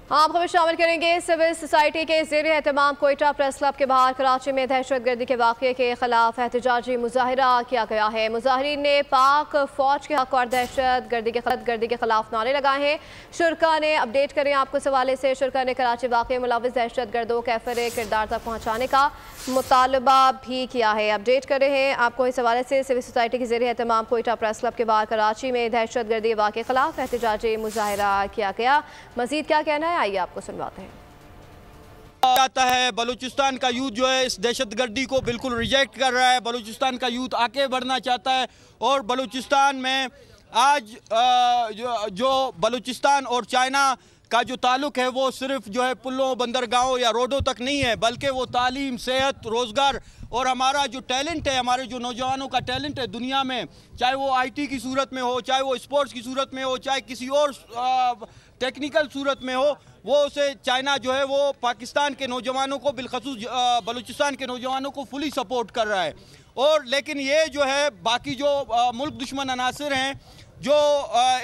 आप खबर शामिल करेंगे। सिविल सोसाइटी के ज़ेर एहतमाम कोयटा प्रेस क्लब के बाहर कराची में दहशतगर्दी के वाक़े के खिलाफ एहतजाजी मुजाहिरा किया गया है। मुजाहिरीन ने पाक फौज के हक और दहशतगर्दी के खिलाफ नारे लगाए हैं। शुरा ने अपडेट करें आपको इस हवाले से, शुरा ने कराची वाक़े मुलविस दहशतगर्दों कैफर किरदार तक पहुँचाने का मुतालबा भी किया है। अपडेट कर रहे हैं आपको इस हवाले से, सिविल सोसाइटी के ज़ेर एहतमाम कोयटा प्रेस क्लब के बाहर कराची में दहशतगर्दी के वाक़े के खिलाफ एहतजाजी मुजाहिरा किया गया। मज़ीद क्या कहना है, आइए आपको सुनवाते हैं। जाता है बलूचिस्तान का यूथ जो है इस दहशतगर्दी को बिल्कुल रिजेक्ट कर रहा है। बलूचिस्तान का यूथ आगे बढ़ना चाहता है और बलूचिस्तान में आज जो बलूचिस्तान और चाइना का जो ताल्लुक़ है वो सिर्फ जो है पुलों, बंदरगाहों या रोडों तक नहीं है, बल्कि वो तालीम, सेहत, रोज़गार और हमारा जो टैलेंट है, हमारे जो नौजवानों का टैलेंट है दुनिया में, चाहे वो आईटी की सूरत में हो, चाहे वो स्पोर्ट्स की सूरत में हो, चाहे किसी और टेक्निकल सूरत में हो, वो उसे चाइना जो है वो पाकिस्तान के नौजवानों को, बिलखसूस बलूचिस्तान के नौजवानों को फुली सपोर्ट कर रहा है। और लेकिन ये जो है बाकी जो मुल्क दुश्मन अनासिर हैं जो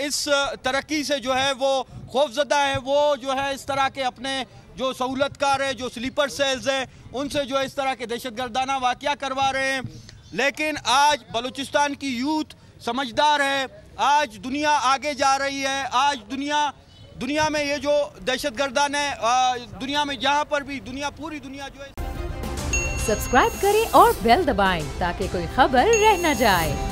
इस तरक्की से जो है वो खौफजदा है, वो जो है इस तरह के अपने जो सहूलतकार है, जो स्लीपर सेल्स हैं, उनसे जो है इस तरह के दहशतगर्दाना वाक़या करवा रहे हैं। लेकिन आज बलूचिस्तान की यूथ समझदार है, आज दुनिया आगे जा रही है। आज दुनिया में ये जो दहशतगर्दान है, दुनिया में जहाँ पर भी पूरी दुनिया जो है। सब्सक्राइब करें और बेल दबाएं ताकि कोई खबर रह न जाए।